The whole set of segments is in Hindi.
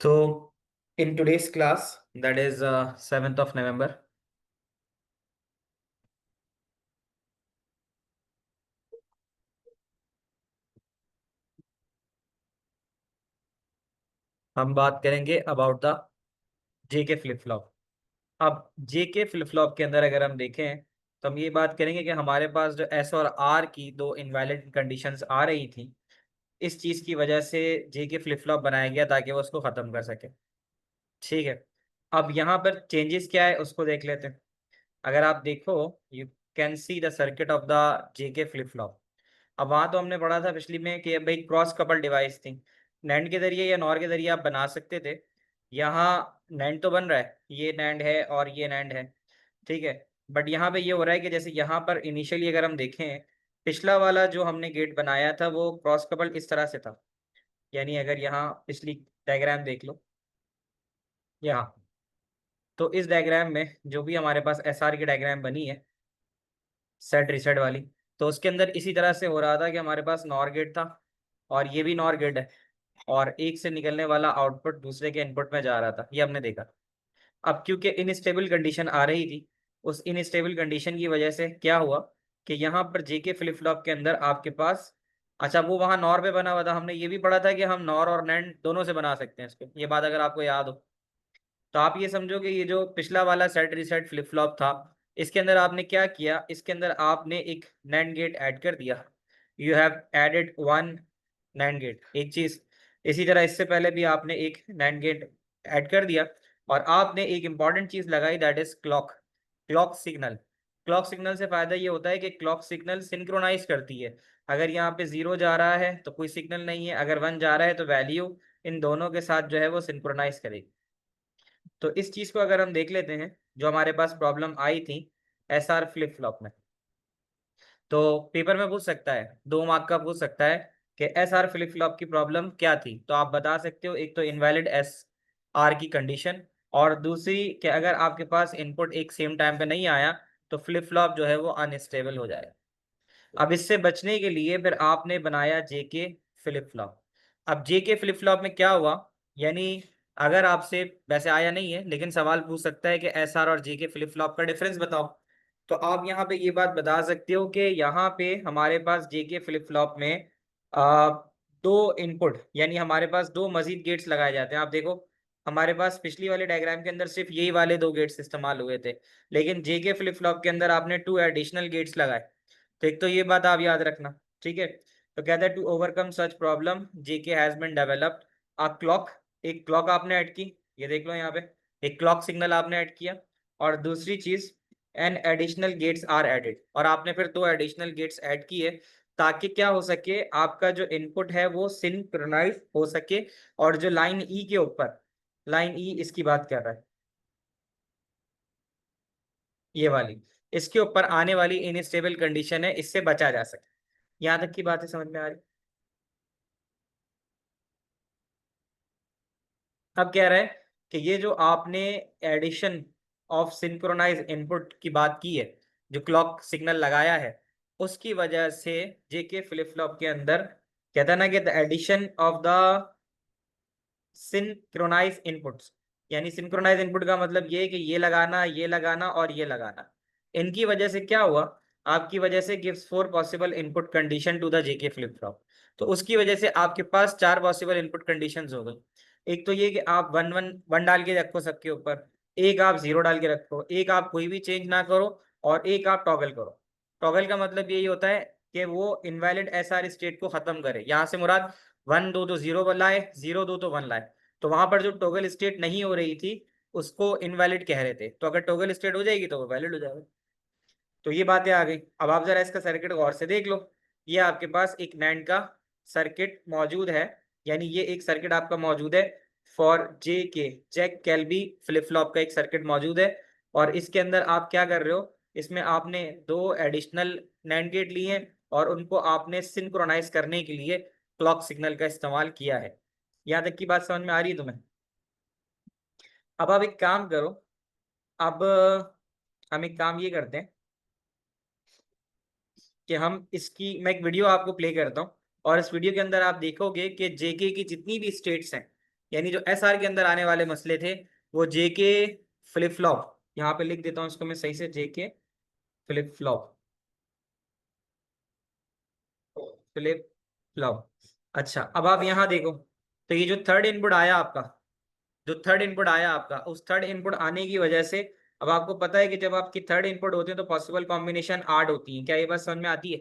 So, in today's class, that is 7th of November, हम बात करेंगे about the JK flip flop. अब जेके फ्लिप फ्लॉप के अंदर अगर हम देखें तो हम ये बात करेंगे कि हमारे पास जो एस और आर की दो इनवैलिड कंडीशंस आ रही थी, इस चीज़ की वजह से जेके फ्लिप फ्लॉप बनाया गया ताकि वो उसको ख़त्म कर सके। ठीक है। अब यहाँ पर चेंजेस क्या है उसको देख लेते हैं। अगर आप देखो, you can see the circuit of the JK flip flop. अब वहां तो हमने पढ़ा था पिछली में कि भाई क्रॉस कपल डिवाइस थी, नैंड के जरिए या नॉर के जरिए आप बना सकते थे। यहाँ नैंड तो बन रहा है, ये नैंड है और ये नैंड है, ठीक है। बट यहाँ पे ये हो रहा है कि जैसे यहाँ पर इनिशियली अगर हम देखें, पिछला वाला जो हमने गेट बनाया था वो क्रॉस कपल इस तरह से था। यानी अगर यहाँ पिछली डायग्राम देख लो यहाँ, तो इस डायग्राम में जो भी हमारे पास एस आर की डायग्राम बनी है सेट रिसेट वाली, तो उसके अंदर इसी तरह से हो रहा था कि हमारे पास नॉर गेट था और ये भी नॉर गेट है, और एक से निकलने वाला आउटपुट दूसरे के इनपुट में जा रहा था, ये हमने देखा। अब क्योंकि इनस्टेबल कंडीशन आ रही थी, उस इनस्टेबल कंडीशन की वजह से क्या हुआ कि यहाँ पर जेके फ्लिप फ्लॉप के अंदर आपके पास, अच्छा वो वहाँ नॉर पे बना हुआ था, हमने ये भी पढ़ा था कि हम नॉर और नैंड दोनों से बना सकते हैं इसको, ये बात अगर आपको याद हो। तो आप ये समझो कि ये जो पिछला वाला सेट रीसेट फ्लिप फ्लॉप था, इसके अंदर आपने क्या किया, इसके अंदर आपने एक नैंड गेट ऐड कर दिया। You have added one NAND gate, एक चीज। इसी तरह इससे पहले भी आपने एक नैंड गेट ऐड कर दिया, और आपने एक इंपॉर्टेंट चीज लगाई, that is clock. Clock signal. Clock signal से फायदा ये होता है कि क्लॉक सिग्नल सिंक्रोनाइज करती है। अगर यहाँ पे 0 जा रहा है तो कोई सिग्नल नहीं है, अगर 1 जा रहा है तो वैल्यू इन दोनों के साथ जो है वो सिंक्रोनाइज करेगी। तो इस चीज को अगर हम देख लेते हैं, जो हमारे पास प्रॉब्लम आई थी एस आर फ्लिप फ्लॉप में, तो पेपर में पूछ सकता है, 2 मार्क का पूछ सकता है कि एस आर फ्लिप फ्लॉप की प्रॉब्लम क्या थी। तो आप बता सकते हो, एक तो इनवैलिड एस आर की कंडीशन, और दूसरी कि अगर आपके पास इनपुट एक सेम टाइम पे नहीं आया तो फ्लिप फ्लॉप जो है वो अनस्टेबल हो जाएगा। अब इससे बचने के लिए फिर आपने बनाया जेके फ्लिप फ्लॉप। अब जेके फ्लिप फ्लॉप में क्या हुआ, यानी अगर आपसे, वैसे आया नहीं है लेकिन सवाल पूछ सकता है कि एस आर और जेके फ्लिप फ्लॉप का डिफरेंस बताओ, तो आप यहाँ पे ये बात बता सकते हो कि यहाँ पे हमारे पास जेके फ्लिप फ्लॉप में आ, दो इनपुट, यानी हमारे पास दो मजीद गेट्स लगाए जाते हैं। आप देखो, हमारे पास पिछली वाले डायग्राम के अंदर सिर्फ यही वाले दो गेट्स इस्तेमाल हुए थे, लेकिन जेके फ्लिप फ्लॉप के अंदर आपने 2 एडिशनल गेट्स लगाए। तो एक तो ये बात आप याद रखना, ठीक है। तो कहता है to overcome such problem JK has been developed a clock. एक क्लॉक आपने ऐड की, ये देख लो यहाँ पे, एक क्लॉक सिग्नल आपने ऐड किया। और दूसरी चीज, an additional gates are added, और आपने फिर 2 एडिशनल गेट्स ऐड किए, ताकि क्या हो सके, आपका जो इनपुट है वो सिंक्रोनाइज हो सके। और जो लाइन ई के ऊपर, लाइन ई इसकी बात कर रहा है, ये वाली, इसके ऊपर आने वाली इनस्टेबल कंडीशन है, इससे बचा जा सके। यहाँ तक की बात है, समझ में आ रही। अब कह रहा है कि ये जो आपने एडिशन ऑफ सिंक्रोनाइज इनपुट की बात की है, जो क्लॉक सिग्नल लगाया है, उसकी वजह से जेके फ्लिप फ्लॉप के अंदर कहता है ना कि the addition of the synchronise inputs, यानी सिंक्रोनाइज इनपुट का मतलब ये है कि ये लगाना और ये लगाना, इनकी वजह से क्या हुआ, आपकी वजह से gives 4 possible input condition to the JK flip flop. तो उसकी वजह से आपके पास 4 पॉसिबल इनपुट कंडीशंस हो गई। एक तो ये कि आप वन वन वन डाल के रखो सबके ऊपर, एक आप 0 डाल के रखो, एक आप कोई भी चेंज ना करो, और एक आप टॉगल करो। टॉगल का मतलब यही होता है कि वो इनवैलिड एस आर स्टेट को खत्म करे, यहाँ से मुराद 1 दो तो 0 लाए, 0 दो तो 1 लाए। तो वहां पर जो टॉगल स्टेट नहीं हो रही थी उसको इनवैलिड कह रहे थे, तो अगर टॉगल स्टेट हो जाएगी तो वो वैलिड हो जाएगा। तो ये बातें आ गई। अब आप जरा इसका सर्किट गौर से देख लो। ये आपके पास एक नैंड का सर्किट मौजूद है, यानी ये एक सर्किट आपका मौजूद है फॉर जे के, जैक कैल्बी फ्लिप फ्लॉप का एक सर्किट मौजूद है। और इसके अंदर आप क्या कर रहे हो, इसमें आपने 2 एडिशनल नैंड गेट लिए हैं, और उनको आपने सिंक्रोनाइज करने के लिए क्लॉक सिग्नल का इस्तेमाल किया है। यहाँ तक की बात समझ में आ रही है तुम्हें। अब आप एक काम करो, अब हम एक काम ये करते हैं कि हम इसकी, मैं एक वीडियो आपको प्ले करता हूँ, और इस वीडियो के अंदर आप देखोगे कि जेके की जितनी भी स्टेट्स हैं, यानी जो एस आर के अंदर आने वाले मसले थे वो जे के फ्लिप फ्लॉप, यहाँ पे लिख देता हूँ इसको मैं सही से, जे के फ्लिप फ्लॉप, फ्लिप फ्लॉप। अच्छा अब आप यहाँ देखो, तो ये जो थर्ड इनपुट आया आपका, जो थर्ड इनपुट आया आपका, उस थर्ड इनपुट आने की वजह से अब आपको पता है कि जब आपकी थर्ड इनपुट होती है तो पॉसिबल कॉम्बिनेशन 8 होती है। क्या ये बात समझ में आती है?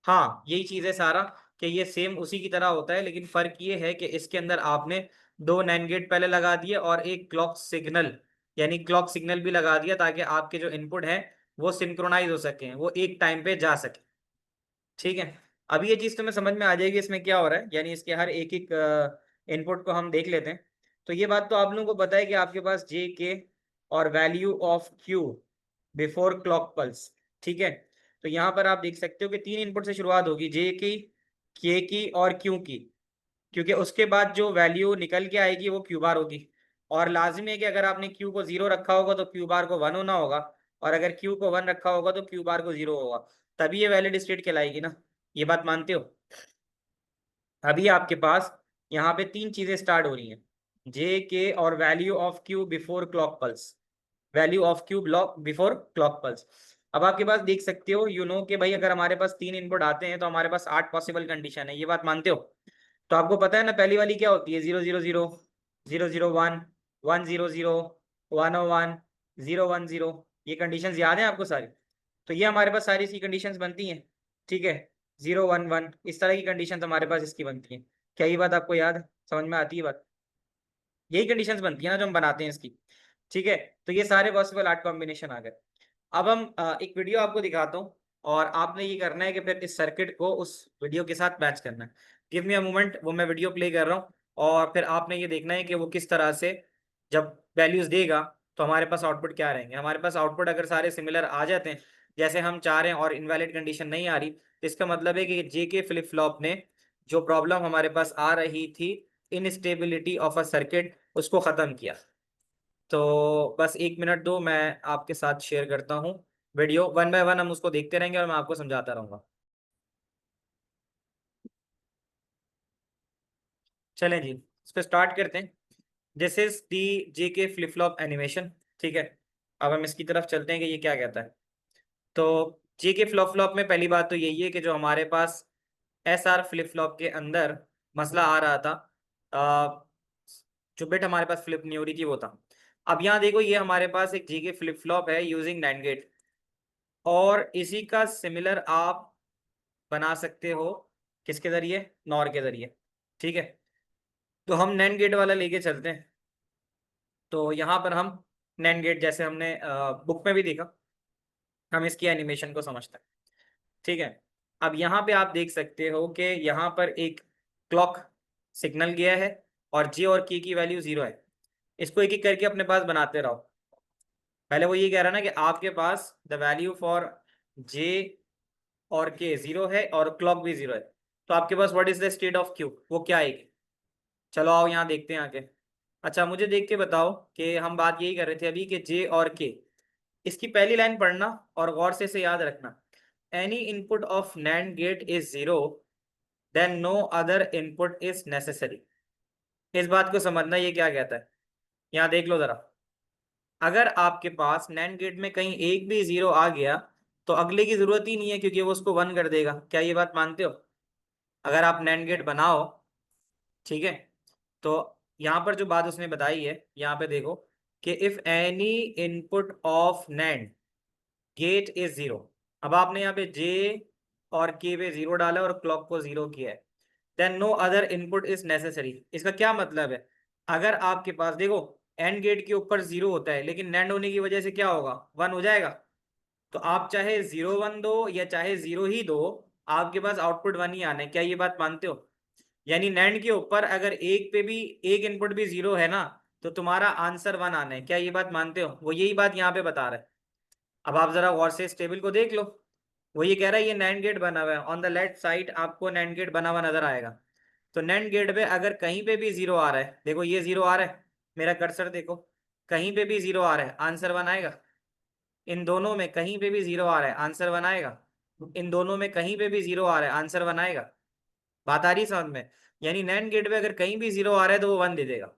हाँ यही चीज है सारा, कि ये सेम उसी की तरह होता है, लेकिन फर्क ये है कि इसके अंदर आपने दो नैंड गेट पहले लगा दिए और एक क्लॉक सिग्नल, यानी क्लॉक सिग्नल भी लगा दिया, ताकि आपके जो इनपुट है वो सिंक्रोनाइज हो सके, वो एक टाइम पे जा सके। ठीक है, अब ये चीज तुम्हें समझ में आ जाएगी इसमें क्या हो रहा है, यानी इसके हर एक एक इनपुट को हम देख लेते हैं। तो ये बात तो आप लोगों को पता है कि आपके पास जे के और value of Q before clock pulse. ठीक है, तो यहाँ पर आप देख सकते हो कि तीन इनपुट से शुरुआत होगी, जे की, के की और क्यू की, क्योंकि उसके बाद जो वैल्यू निकल के आएगी वो क्यू बार होगी। और लाजमी है कि अगर आपने क्यू को 0 रखा होगा तो क्यू बार को 1 होना होगा, और अगर क्यू को 1 रखा होगा तो क्यू बार को 0 होगा, तभी ये वैलिड स्टेट कहलाएगी ना। ये बात मानते हो? अभी आपके पास यहाँ पे तीन चीजें स्टार्ट हो रही हैं, जे के और value of Q before clock pulse, value of Q block before clock pulse. अब आपके पास देख सकते हो, यू नो कि भाई अगर हमारे पास तीन इनपुट आते हैं तो हमारे पास 8 पॉसिबल कंडीशन है, ये बात मानते हो? तो आपको पता है ना पहली वाली क्या होती है, 0 0 0, 0 0 1, 1 0 0, 1 1, 0 1 0, ये कंडीशंस याद है आपको सारी? तो ये हमारे पास सारी सी कंडीशंस बनती हैं। ठीक है, 0 1 1 इस तरह की कंडीशंस हमारे पास इसकी बनती हैं। क्या ये बात आपको याद है, समझ में आती है बात? यही कंडीशंस बनती है ना जो हम बनाते हैं इसकी। ठीक है, तो ये सारे पॉसिबल 8 कॉम्बिनेशन आ गए। अब हम एक वीडियो आपको दिखाता हूँ, और आपने ये करना है कि फिर इस सर्किट को उस वीडियो के साथ मैच करना है। गिव मी अ मोमेंट, वो मैं वीडियो प्ले कर रहा हूँ, और फिर आपने ये देखना है कि वो किस तरह से जब वैल्यूज देगा तो हमारे पास आउटपुट क्या रहेंगे। हमारे पास आउटपुट अगर सारे सिमिलर आ जाते हैं जैसे हम चाह रहे हैं और इनवैलिड कंडीशन नहीं आ रही, तो इसका मतलब है कि जे के फ्लिप फ्लॉप ने जो प्रॉब्लम हमारे पास आ रही थी, इनस्टेबिलिटी ऑफ अ सर्किट, उसको खत्म किया। तो बस एक मिनट दो, मैं आपके साथ शेयर करता हूँ वीडियो, वन बाय वन हम उसको देखते रहेंगे और मैं आपको समझाता रहूंगा। चलें जी, इस पे स्टार्ट करते हैं। दिस इज दी जे के फ्लिप फ्लॉप एनिमेशन। ठीक है, अब हम इसकी तरफ चलते हैं कि ये क्या कहता है। तो जे के फ्लॉप फ्लॉप में पहली बात तो यही है कि जो हमारे पास एस आर फ्लिप फ्लॉप के अंदर मसला आ रहा था, अ, जो बिट हमारे पास फ्लिप नहीं हो रही थी वो था। अब यहाँ देखो, ये हमारे पास एक जे के फ्लिप फ्लॉप है यूजिंग नैंड गेट, और इसी का सिमिलर आप बना सकते हो किसके जरिए, नॉर के जरिए। ठीक है, तो हम नैंड गेट वाला लेके चलते हैं। तो यहाँ पर हम नैंड गेट जैसे हमने बुक में भी देखा, हम इसकी एनिमेशन को समझते हैं। ठीक है, अब यहाँ पे आप देख सकते हो कि यहाँ पर एक क्लॉक सिग्नल गया है और जे और के की वैल्यू 0 है। इसको एक एक करके अपने पास बनाते रहो। पहले वो ये कह रहा है ना कि आपके पास द वैल्यू फॉर जे और के 0 है और क्लॉक भी 0 है, तो आपके पास what is the state of Q, वो क्या आएगी? चलो आओ यहाँ देखते हैं आगे। अच्छा मुझे देख के बताओ कि हम बात यही कर रहे थे अभी कि जे और के, इसकी पहली लाइन पढ़ना और गौर से इसे याद रखना। Any input of NAND gate is 0, then no other input is necessary. इस बात को समझना ये क्या कहता है, यहाँ देख लो जरा। अगर आपके पास नैंड गेट में कहीं एक भी 0 आ गया तो अगले की जरूरत ही नहीं है, क्योंकि वो उसको 1 कर देगा। क्या ये बात मानते हो? अगर आप नैंड गेट बनाओ, ठीक है, तो यहाँ पर जो बात उसने बताई है, यहाँ पे देखो कि if any input of NAND gate is 0। अब आपने यहाँ पे जे और के पे 0 डाला और क्लॉक को 0 किया है, then no other input is necessary. इसका क्या मतलब है? अगर आपके पास देखो एंड गेट के ऊपर 0 होता है, लेकिन नैंड होने की वजह से क्या होगा, 1 हो जाएगा। तो आप चाहे 0 1 दो या चाहे 0 ही दो, आपके पास आउटपुट 1 ही आना है। क्या ये बात मानते हो? यानी नैंड के ऊपर अगर एक पे भी एक इनपुट भी 0 है ना, तो तुम्हारा आंसर 1 आना है। क्या ये बात मानते हो? वो यही बात यहाँ पे बता रहा है। अब आप जरा गौर से इस टेबल को देख लो, वो ये कह रहा है ये नैंड गेट बना हुआ है, ऑन द लेफ्ट साइड आपको नैंड गेट बना हुआ नजर आएगा। तो नैंड गेट पे अगर कहीं पे भी 0 आ रहा है, देखो ये 0 आ रहा है, मेरा कर्सर देखो, कहीं पे भी 0 आ रहा है, आंसर 1 आएगा। इन दोनों में कहीं पे भी 0 आ रहा है, आंसर 1 आएगा। इन दोनों में कहीं पे भी 0 आ रहा है, आंसर 1 आएगा। बात आ रही है समझ में? यानी नैंड गेट पे अगर कहीं भी जीरो आ रहा है तो वो वन दे देगा,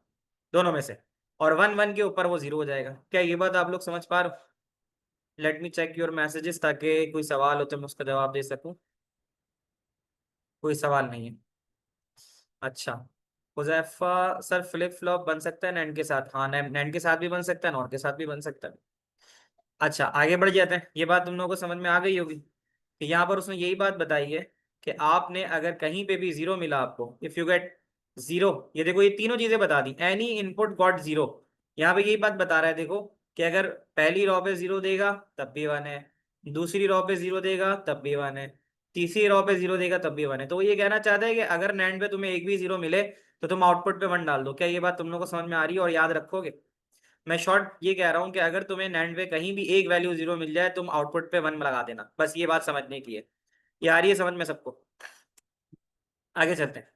दोनों में से, और वन वन के ऊपर वो जीरो हो जाएगा। क्या ये बात आप लोग समझ पा रहे हो? Let me check your messages, ताकि कोई सवाल हो तो मैं उसका जवाब दे सकूं। कोई सवाल नहीं है? अच्छा। हुजैफा सर, फ्लिप फ्लॉप बन सकता है नैंड के साथ? हाँ, नैंड के साथ भी बन सकता है, नॉर के साथ भी बन सकता है। अच्छा, आगे बढ़ जाते हैं। ये बात तुम लोगों को समझ में आ गई होगी कि यहाँ पर उसने यही बात बताई है कि आपने अगर कहीं पे भी जीरो मिला आपको, इफ यू गेट जीरो, ये देखो ये तीनों चीजें बता दी, एनी इनपुट गॉट जीरो। यहाँ पे यही बात बता रहा है देखो, कि अगर पहली रो पे जीरो देगा तब भी वन है, दूसरी रो पे जीरो देगा तब भी वन है, तीसरी रो पे जीरो देगा तब भी वन है। तो वो ये कहना चाहता है कि अगर नैंड पे तुम्हें एक भी जीरो मिले तो तुम आउटपुट पे वन डाल दो। क्या ये बात तुम लोगों को समझ में आ रही है और याद रखोगे? मैं शॉर्ट ये कह रहा हूं कि अगर तुम्हें नैंड पे कहीं भी एक वैल्यू जीरो मिल जाए, तुम आउटपुट पे वन लगा देना, बस ये बात समझने की है। ये आ रही है समझ में सबको? आगे चलते हैं।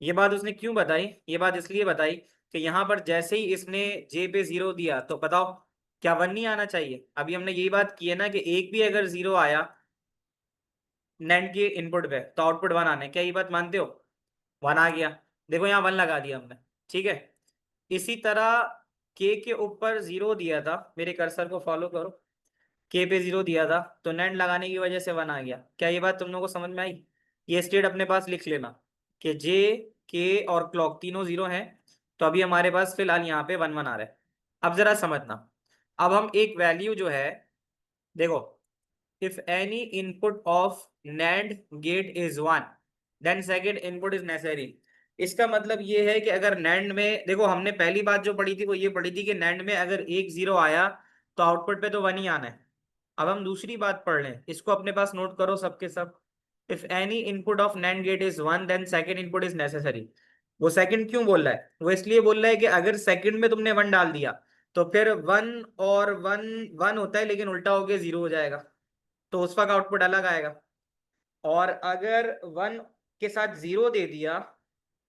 ये बात उसने क्यों बताई? ये बात इसलिए बताई कि यहाँ पर जैसे ही इसने जे पे जीरो दिया तो बताओ, क्या वन नहीं आना चाहिए? अभी हमने यही बात की है ना, कि एक भी अगर जीरो आया नैंड के इनपुट पे तो आउटपुट वन आने। क्या ये बात मानते हो? वन आ गया, देखो यहाँ वन लगा दिया हमने, ठीक है। इसी तरह के ऊपर जीरो दिया था, मेरे कर्सर को फॉलो करो, के पे जीरो दिया था तो नैंड लगाने की वजह से वन आ गया। क्या ये बात तुम लोगों को समझ में आई? ये स्टेट अपने पास लिख लेना कि जे, के और क्लॉक तीनों जीरो हैं, तो अभी हमारे पास फिलहाल यहाँ पे वन वन आ रहा है। अब जरा समझना, अब हम एक वैल्यू जो है, देखो, if any input of NAND gate is one then second input is necessary. इसका मतलब ये है कि अगर नैंड में, देखो हमने पहली बात जो पढ़ी थी वो ये पढ़ी थी कि नैंड में अगर एक जीरो आया तो आउटपुट पे तो वन ही आना है। अब हम दूसरी बात पढ़ लें, इसको अपने पास नोट करो सबके सब। If any input of NAND gate is one then second input is necessary. वो सेकंड क्यों बोल रहा है? वो इसलिए बोल रहा है कि अगर सेकंड में तुमने वन डाल दिया तो फिर वन और वन वन होता है लेकिन उल्टा होके जीरो हो जाएगा, तो उसका आउटपुट अलग आएगा। और अगर वन के साथ जीरो दे दिया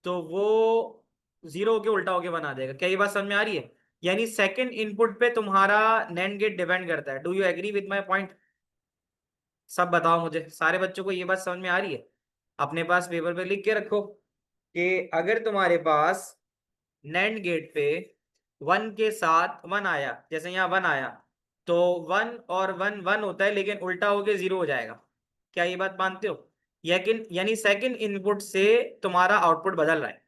तो वो जीरो के उल्टा होके बना देगा। क्या ये बात समझ में आ रही है? यानी सेकंड इनपुट पे तुम्हारा नैंड गेट डिपेंड करता है। Do you agree with my point? सब बताओ मुझे, सारे बच्चों को ये बात समझ में आ रही है? अपने पास पेपर पे लिख के रखो कि अगर तुम्हारे पास नैंड गेट पे वन के साथ वन आया, जैसे यहाँ वन आया, तो वन और वन वन होता है लेकिन उल्टा होके जीरो हो जाएगा। क्या ये बात मानते हो? लेकिन यानी सेकंड इनपुट से तुम्हारा आउटपुट बदल रहा है,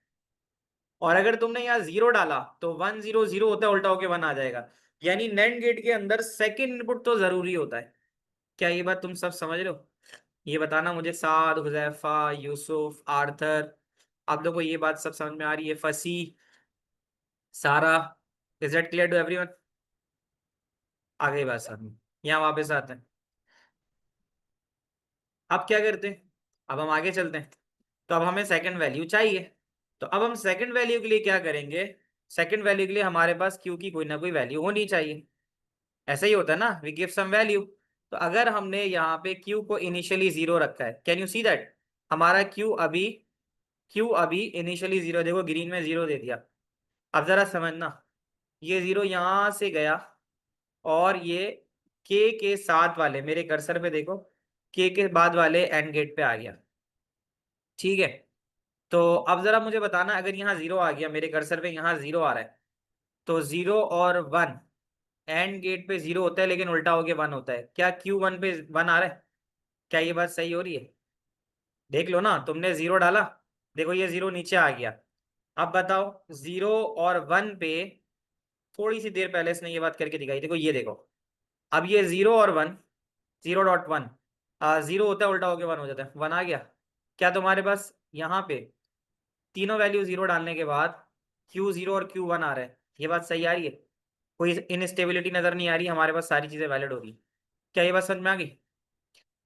और अगर तुमने यहाँ जीरो डाला तो वन जीरो जीरो होता है, उल्टा होके वन आ जाएगा। यानी नैंड गेट के अंदर सेकंड इनपुट तो जरूरी होता है। क्या ये बात तुम सब समझ रहे हो? ये बताना मुझे, साद, हुजैफा, यूसुफ, आर्थर, आप लोगों को ये बात सब समझ में आ रही है? फसी, सारा, is that clear to everyone? आगे बात सामने, यहाँ वापस आते हैं। अब क्या करते हैं? अब हम आगे चलते हैं। तो अब हमें सेकंड वैल्यू चाहिए, तो अब हम सेकंड वैल्यू के लिए क्या करेंगे? सेकंड वैल्यू के लिए हमारे पास क्यू की कोई ना कोई वैल्यू होनी चाहिए। ऐसा ही होता है ना, वी गिव सम वैल्यू। तो अगर हमने यहाँ पे क्यू को इनिशियली जीरो रखा है, कैन यू सी दैट? हमारा क्यू अभी इनिशियली जीरो, देखो ग्रीन में जीरो दे दिया। अब जरा समझना, ये जीरो यहां से गया और ये के साथ वाले, मेरे कर्सर पे देखो, के बाद वाले एंड गेट पे आ गया, ठीक है। तो अब जरा मुझे बताना, अगर यहाँ जीरो आ गया, मेरे कर्सर पे यहाँ जीरो आ रहा है, तो जीरो और वन, एंड गेट पे जीरो होता है लेकिन उल्टा होके वन होता है। क्या क्यू वन पे वन आ रहा है? क्या ये बात सही हो रही है? देख लो ना, तुमने जीरो डाला, देखो ये जीरो नीचे आ गया। अब बताओ, जीरो और वन पे थोड़ी सी देर पहले इसने ये बात करके दिखाई, देखो ये देखो, अब ये जीरो और one, zero dot one, zero होता है उल्टा होके वन हो जाता है, वन आ गया। क्या तुम्हारे पास यहाँ पे तीनों वैल्यू जीरो डालने के बाद क्यू जीरो और क्यू वन आ रहा है? ये बात सही आ रही है? कोई इनस्टेबिलिटी नजर नहीं आ रही, हमारे पास सारी चीजें वैलिड हो रही। क्या ये बात समझ में आ गई?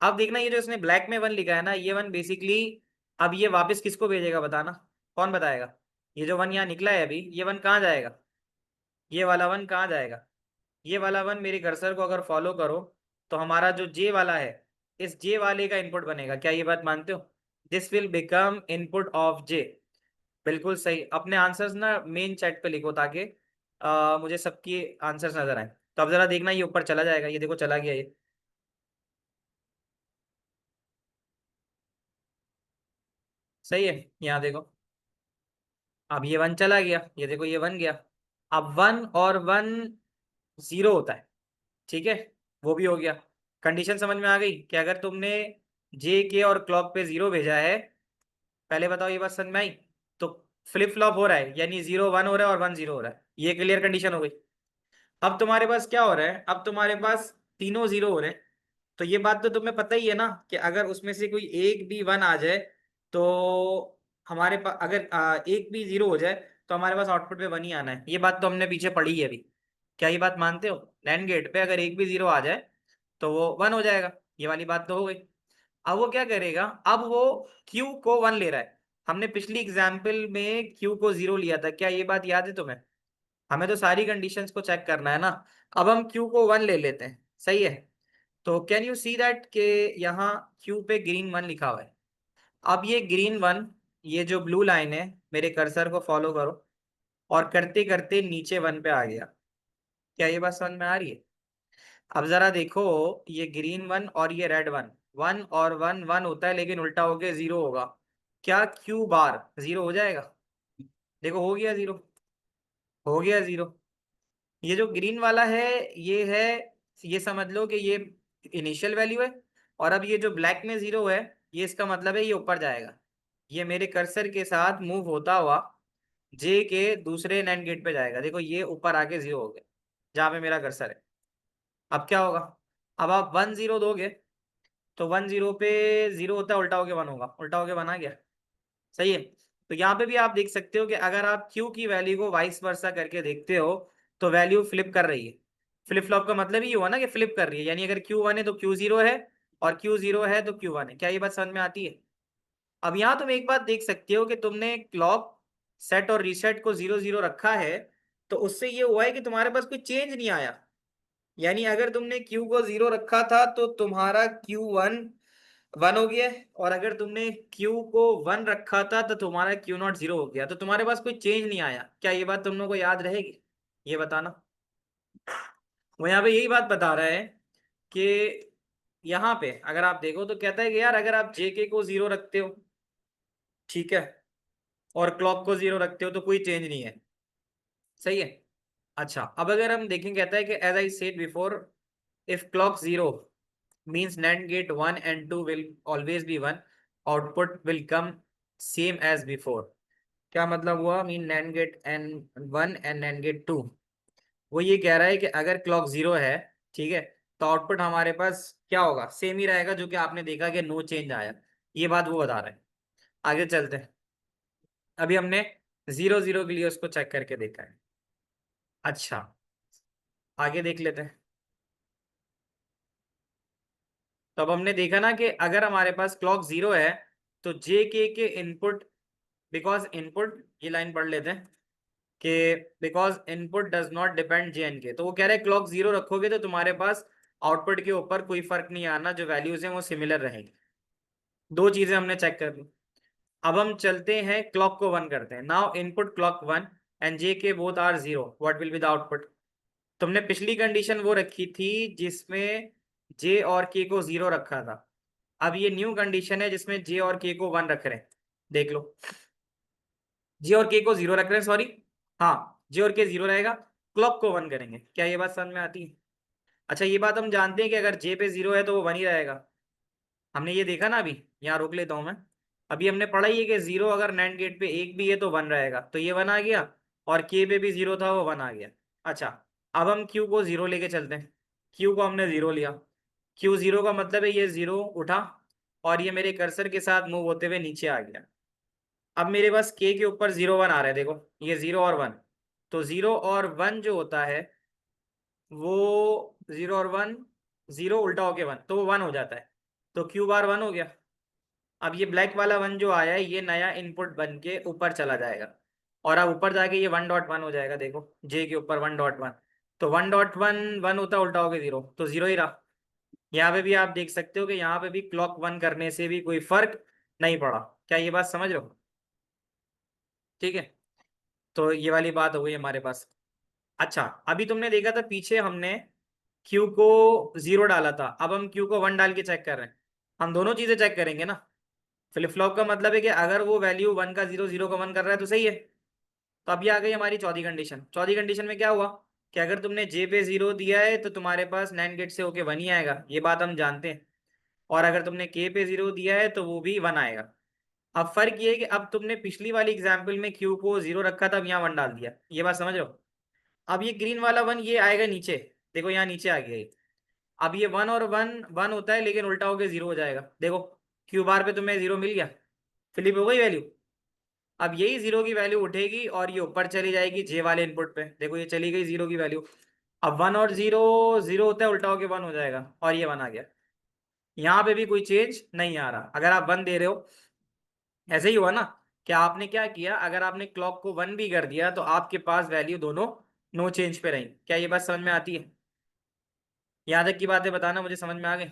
अब देखना, ये जो इसने ब्लैक में वन लिखा है ना, ये वन बेसिकली, अब ये वापस किसको भेजेगा बताना, कौन बताएगा? ये जो वन यहाँ निकला है अभी, ये वन कहाँ जाएगा? ये वाला वन कहाँ जाएगा? ये वाला वन, मेरे कर्सर को अगर फॉलो करो तो हमारा जो जे वाला है, इस जे वाले का इनपुट बनेगा। क्या ये बात मानते हो? This will become input of J. बिल्कुल सही। अपने आंसर्स ना मेन चैट पे लिखो, ताकि मुझे सबकी आंसर्स नजर आए। तो अब जरा देखना, ये ऊपर चला जाएगा, ये देखो चला गया ये। सही है। यहाँ देखो, अब ये वन चला गया, ये देखो ये वन गया। अब वन और वन जीरो होता है, ठीक है, वो भी हो गया। कंडीशन समझ में आ गई कि अगर तुमने जे के और क्लॉक पे जीरो भेजा है, पहले बताओ ये बात समझ में आई? तो फ्लिप फ्लॉप हो रहा है, यानी जीरो वन हो रहा है और वन जीरो हो रहा है, ये क्लियर कंडीशन हो गई। अब तुम्हारे पास क्या हो रहा है, अब तुम्हारे पास तीनों जीरो हो रहे हैं। तो ये बात तो तुम्हें पता ही है ना कि अगर उसमें से कोई एक भी वन आ जाए तो हमारे पास, अगर एक भी जीरो हो जाए तो हमारे पास आउटपुट पे वन ही आना है। ये बात तो हमने पीछे पढ़ी है अभी। क्या ये बात मानते हो? नैंड गेट पे अगर एक भी जीरो आ जाए तो वो वन हो जाएगा, ये वाली बात तो हो गई। अब वो क्या करेगा, अब वो क्यू को वन ले रहा है। हमने पिछली एग्जाम्पल में क्यू को जीरो लिया था, क्या ये बात याद है तुम्हें? हमें तो सारी कंडीशंस को चेक करना है ना। अब हम क्यू को वन ले लेते हैं, सही है। तो कैन यू सी दैट के यहाँ क्यू पे ग्रीन वन लिखा हुआ है। अब ये ग्रीन वन, ये जो ब्लू लाइन है, मेरे कर्सर को फॉलो करो, और करते करते नीचे वन पे आ गया। क्या ये बात समझ में आ रही है? अब जरा देखो, ये ग्रीन वन और ये रेड वन, वन और वन वन होता है लेकिन उल्टा होके जीरो होगा। क्या क्यू बार जीरो हो जाएगा? देखो हो गया जीरो, हो गया जीरो। ये जो ग्रीन वाला है, ये है, ये समझ लो कि ये इनिशियल वैल्यू है। और अब ये जो ब्लैक में जीरो है, ये इसका मतलब है ये ऊपर जाएगा। ये मेरे कर्सर के साथ मूव होता हुआ जे के दूसरे नैंड गेट पे जाएगा। देखो ये ऊपर आके जीरो हो गया जहां पे मेरा कर्सर है। अब क्या होगा, अब आप वन जीरो दोगे तो वन जीरो पे जीरो होता है, उल्टा होके वन होगा, उल्टा होके वन आ गया। सही है। तो यहाँ पे भी आप देख सकते हो कि अगर आप क्यू की वैल्यू को वाइस वर्सा करके देखते हो तो वैल्यू फ्लिप कर रही है। फ्लिप फ्लॉप का मतलब ही हुआ ना कि फ्लिप कर रही है, यानी अगर क्यू वन है तो क्यू जीरो है, और क्यू जीरो है तो क्यू वन है। क्या ये बात समझ में आती है? अब यहाँ तुम एक बात देख सकते हो कि तुमने क्लॉक सेट और रीसेट को जीरो जीरो रखा है, तो उससे ये हुआ है कि तुम्हारे पास कोई चेंज नहीं आया। यानी अगर तुमने क्यू को जीरो रखा था तो तुम्हारा क्यू वन वन हो गया है, और अगर तुमने क्यू को वन रखा था तो तुम्हारा क्यू नॉट जीरो हो गया। तो तुम्हारे पास कोई चेंज नहीं आया। क्या ये बात तुम लोगों को याद रहेगी? ये बताना। वो यहाँ पे यही बात बता रहा है कि यहाँ पे अगर आप देखो तो कहता है कि यार अगर आप जेके को जीरो रखते हो, ठीक है, और क्लॉक को जीरो रखते हो तो कोई चेंज नहीं है। सही है। अच्छा, अब अगर हम देखें, कहता है कि as I said before, if clock zero means NAND gate 1 and 2 will always be 1, output will come same as before। क्या मतलब हुआ? Mean NAND gate N1 and NAND gate 2, वो ये कह रहा है कि अगर क्लॉक जीरो है, ठीक है, तो आउटपुट हमारे पास क्या होगा? सेम ही रहेगा, जो कि आपने देखा कि नो चेंज आया। ये बात वो बता रहा है। आगे चलते हैं। अभी हमने जीरो जीरो के लिए उसको चेक करके देखा है। अच्छा, आगे देख लेते हैं। तो अब हमने देखा ना कि अगर हमारे पास क्लॉक जीरो है तो J K input, because input, ये लाइन पढ़ लेते हैं कि because input does not depend J and K, तो वो कह रहे हैं क्लॉक जीरो रखोगे तो तुम्हारे पास आउटपुट के ऊपर कोई फर्क नहीं आना, जो वैल्यूज हैं वो सिमिलर रहेंगी। दो चीजें हमने चेक कर ली। अब हम चलते हैं क्लॉक को वन करते हैं। Now input clock one and J K both are zero, what will be the output? तुमने पिछली कंडीशन वो रखी थी जिसमें जे और के को जीरो रखा था। अब ये न्यू कंडीशन है जिसमें जे और के को वन रख रहे हैं। देख लो, जे और के को जीरो रख रहे हैं, सॉरी, हाँ, जे और के जीरो रहेगा, क्लॉक को वन करेंगे। क्या ये बात समझ में आती है? अच्छा, ये बात हम जानते हैं कि अगर जे पे जीरो है तो वो वन ही रहेगा। हमने ये देखा ना अभी, यहाँ रोक लेता हूं मैं। अभी हमने पढ़ा ही है कि जीरो अगर नैंड गेट पे एक भी है तो वन रहेगा, तो ये वन आ गया, और के पे भी जीरो था वो वन आ गया। अच्छा, अब हम क्यू को जीरो लेके चलते हैं। क्यू को हमने जीरो लिया, क्यू जीरो का मतलब है ये जीरो उठा, और ये मेरे कर्सर के साथ मूव होते हुए नीचे आ गया। अब मेरे पास के ऊपर जीरो वन आ रहा है, देखो ये जीरो और वन। तो जीरो और वन जो होता है वो जीरो और वन, जीरो उल्टा होके वन, तो वो वन हो जाता है। तो क्यू बार वन हो गया। अब ये ब्लैक वाला वन जो आया है ये नया इनपुट बन के ऊपर चला जाएगा, और अब ऊपर जाके ये वन डॉट वन हो जाएगा। देखो जे के ऊपर वन डॉट वन, तो वन डॉट वन वन होता है, उल्टा होके जीरो, तो जीरो ही रहा। यहाँ पे भी आप देख सकते हो कि यहाँ पे भी क्लॉक वन करने से भी कोई फर्क नहीं पड़ा। क्या ये बात समझ रहे हो? ठीक है, तो ये वाली बात हो गई हमारे पास। अच्छा, अभी तुमने देखा था पीछे हमने क्यू को जीरो डाला था, अब हम क्यू को वन डाल के चेक कर रहे हैं। हम दोनों चीजें चेक करेंगे ना। फ्लिप फ्लॉप का मतलब है कि अगर वो वैल्यू 1 का 0, 0 का 1 कर रहा है तो सही है। तो अब ये आ गई हमारी चौथी कंडीशन। चौथी कंडीशन में क्या हुआ कि अगर तुमने जे पे 0 दिया है तो तुम्हारे पास नैंड गेट से होके 1 ही आएगा, ये बात हम जानते हैं। और अगर तुमने के पे 0 दिया है तो वो भी 1 आएगा। अब फर्क ये है कि अब तुमने पिछली वाली एग्जाम्पल में क्यू को 0 रखा था, अब यहाँ 1 डाल दिया, ये बात समझ रहे हो। अब ये ग्रीन वाला 1 ये आएगा नीचे, देखो यहाँ नीचे आ गया ये। अब ये 1 और 1 1 होता है लेकिन उल्टा होकर 0 हो जाएगा, देखो क्यू बार पे तुम्हें 0 मिल गया, फ्लिप हो गई वैल्यू। अब यही 0 की वैल्यू उठेगी और ये ऊपर चली जाएगी जे वाले इनपुट पे, देखो ये चली गई 0 की वैल्यू। अब 1 और 0 0 होता है, उल्टा होके 1 हो जाएगा और ये 1 आ गया। यहाँ पे भी कोई चेंज नहीं आ रहा, अगर आप 1 दे रहे हो। ऐसे ही हुआ ना, क्या आपने क्या किया, अगर आपने क्लॉक को 1 भी कर दिया तो आपके पास वैल्यू दोनों नो चेंज पे रही। क्या ये बात समझ में आती है? यहाँ तक की बातें बताना मुझे समझ में आ गई,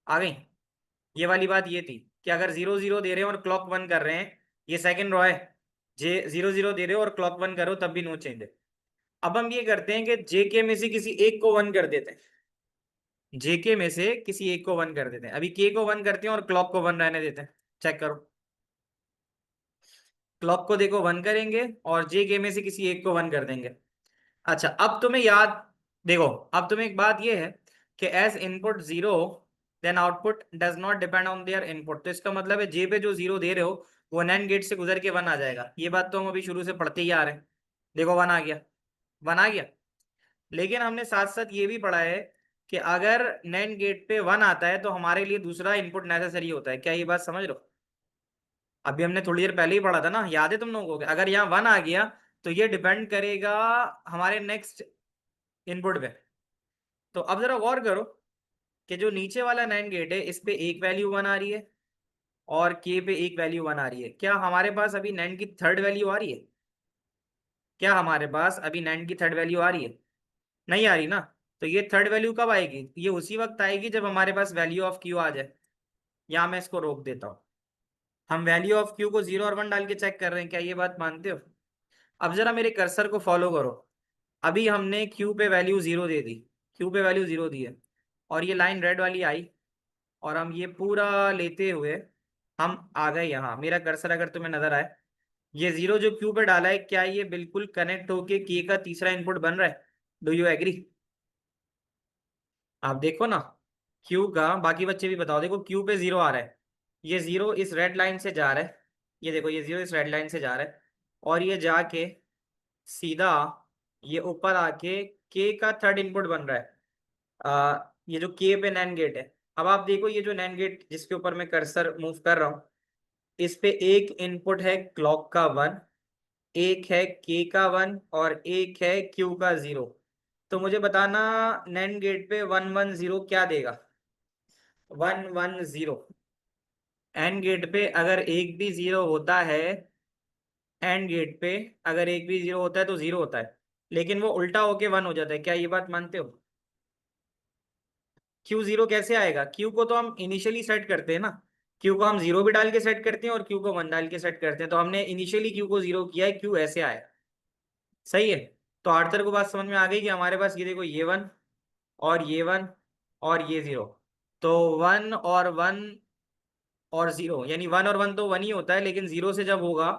आ गई। ये वाली बात ये थी कि अगर 0 0 दे रहे हैं और क्लॉक 1 कर रहे हैं, ये सेकंड रो है। जे 0 0 दे रहे हो और क्लॉक 1 करो तब भी नो चेंज है। अब हम ये करते हैं कि जेके में से किसी एक को 1 कर देते हैं, जेके में से किसी एक को 1 कर देते हैं। अभी के को 1 करते हैं और क्लॉक को 1 रहने देते हैं, चेक करो। क्लॉक को देखो 1 करेंगे और जेके में से किसी एक को 1 कर देंगे। अच्छा अब तुम्हें याद, देखो अब तुम्हें एक बात ये है कि as input 0 then output does not depend on their input. तो इसका मतलब है जे पे जो 0 दे रहे हो वो नैंड गेट से गुजर के 1 आ जाएगा, ये बात तो हम अभी शुरू से पढ़ते ही आ रहे हैं। देखो 1 आ गया, 1 आ गया। लेकिन हमने साथ साथ ये भी पढ़ा है कि अगर नैंड गेट पे 1 आता है तो हमारे लिए दूसरा इनपुट नेसेसरी होता है। क्या ये बात समझ लो? अभी हमने थोड़ी देर पहले ही पढ़ा था ना, याद है तुम लोगों को? अगर यहाँ 1 आ गया तो ये डिपेंड करेगा हमारे नेक्स्ट इनपुट पे। तो अब जरा गौर करो कि जो नीचे वाला नैंड गेट है इस पे एक वैल्यू 1 आ रही है और के पे एक वैल्यू 1 आ रही है। क्या हमारे पास अभी नैंड की थर्ड वैल्यू आ रही है? क्या हमारे पास अभी नैंड की थर्ड वैल्यू आ रही है? नहीं आ रही ना। तो ये थर्ड वैल्यू कब आएगी? ये उसी वक्त आएगी जब हमारे पास वैल्यू ऑफ क्यू आ जाए। यहाँ मैं इसको रोक देता हूँ। हम वैल्यू ऑफ क्यू को 0 और 1 डाल के चेक कर रहे हैं, क्या ये बात मानते हो? अब जरा मेरे कर्सर को फॉलो करो। अभी हमने क्यू पे वैल्यू 0 दे दी, क्यू पे वैल्यू 0 दी है और ये लाइन रेड वाली आई और हम ये पूरा लेते हुए हम आ गए यहाँ। मेरा कर्सर अगर तुम्हें नजर आए, ये 0 जो क्यू पे डाला है, क्या ये बिल्कुल कनेक्ट होके के का तीसरा इनपुट बन रहा है? Do you agree? आप देखो ना, क्यू का, बाकी बच्चे भी बताओ, देखो क्यू पे 0 आ रहा है, ये 0 इस रेड लाइन से जा रहा है, ये देखो ये 0 इस रेड लाइन से जा रहा है और ये जाके सीधा ये ऊपर आके के का थर्ड इनपुट बन रहा है। ये जो के पे नैन गेट है, अब आप देखो ये जो नैन गेट जिसके ऊपर मैं कर्सर मूव कर रहा हूँ, इस पे एक इनपुट है क्लॉक का 1, एक है के का 1 और एक है क्यू का 0। तो मुझे बताना नैन गेट पे 1 1 0 क्या देगा? 1 1 0। एंड गेट पे अगर एक भी 0 होता है, एंड गेट पे अगर एक भी 0 होता है तो 0 होता है, लेकिन वो उल्टा होके 1 हो जाता है। क्या ये बात मानते हो? क्यू 0 कैसे आएगा? क्यू को तो हम इनिशियली सेट करते हैं ना, क्यू को हम 0 भी डाल के सेट करते हैं और क्यू को 1 डाल के सेट करते हैं। तो हमने इनिशियली क्यू को 0 किया है, क्यू ऐसे आया। सही है। तो आर्थर को बात समझ में आ गई कि हमारे पास ये देखो ये 1 और ये 1 और ये 0। तो 1 और 1 और 0 यानी 1 और 1 तो 1 ही होता है, लेकिन 0 से जब होगा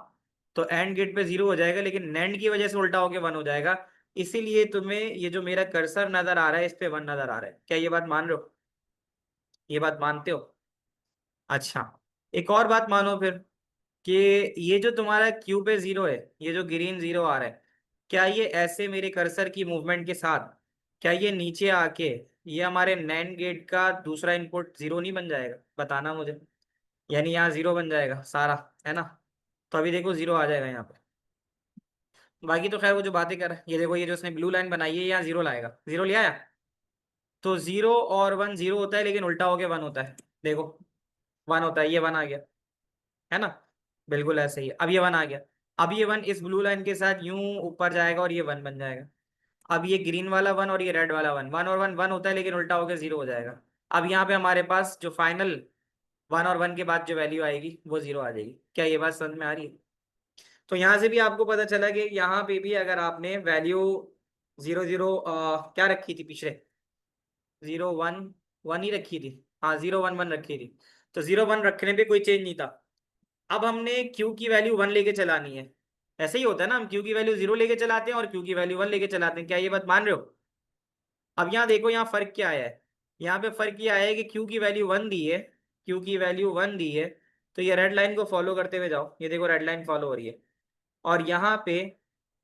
तो एंड गेट पे 0 हो जाएगा, लेकिन नैंड की वजह से उल्टा होके 1 हो जाएगा। इसीलिए तुम्हें ये जो मेरा कर्सर नजर आ रहा है इस पे 1 नजर आ रहा है। क्या ये बात मान रहे हो? ये बात मानते हो? अच्छा, एक और बात मानो फिर कि ये जो तुम्हारा क्यू पे 0 है, ये जो ग्रीन 0 आ रहा है, क्या ये ऐसे मेरे कर्सर की मूवमेंट के साथ, क्या ये नीचे आके ये हमारे नैंड गेट का दूसरा इनपुट 0 नहीं बन जाएगा? बताना मुझे। यानी यहाँ 0 बन जाएगा सारा, है ना? तो अभी देखो 0 आ जाएगा यहाँ पे। बाकी तो खैर वो जो बातें कर रहा है, ये देखो ये जो उसने ब्लू लाइन बनाई है यहाँ 0 लाएगा, 0 ले आया। तो 0 और 1 0 होता है लेकिन उल्टा होके 1 होता है, देखो 1 होता है, ये 1 आ गया, है ना? बिल्कुल ऐसे ही। अब ये 1 आ गया, अब ये 1 इस ब्लू लाइन के साथ यूं ऊपर जाएगा और ये 1 बन जाएगा। अब ये ग्रीन वाला 1 और ये रेड वाला 1, 1 और 1 1 होता है लेकिन उल्टा होकर 0 हो जाएगा। अब यहाँ पे हमारे पास जो फाइनल 1 और 1 के बाद जो वैल्यू आएगी वो 0 आ जाएगी। क्या ये बात समझ में आ रही है? तो यहाँ से भी आपको पता चला कि यहाँ पे भी अगर आपने वैल्यू 0 0 क्या रखी थी, पिछले 0 1 1 ही रखी थी, हाँ 0 1 1 रखी थी। तो 0 1 रखने पे कोई चेंज नहीं था। अब हमने क्यू की वैल्यू 1 लेके चलानी है। ऐसे ही होता है ना, हम क्यू की वैल्यू 0 लेके चलाते हैं और क्यू की वैल्यू 1 लेके चलाते हैं। क्या ये बात मान रहे हो? अब यहाँ देखो, यहाँ फर्क क्या आया है। यहाँ पे फर्क ये आया है कि क्यू की वैल्यू 1 दी है, क्यू की वैल्यू 1 दी है। तो ये रेड लाइन को फॉलो करते हुए जाओ, ये देखो रेड लाइन फॉलो हो रही है। और यहाँ पे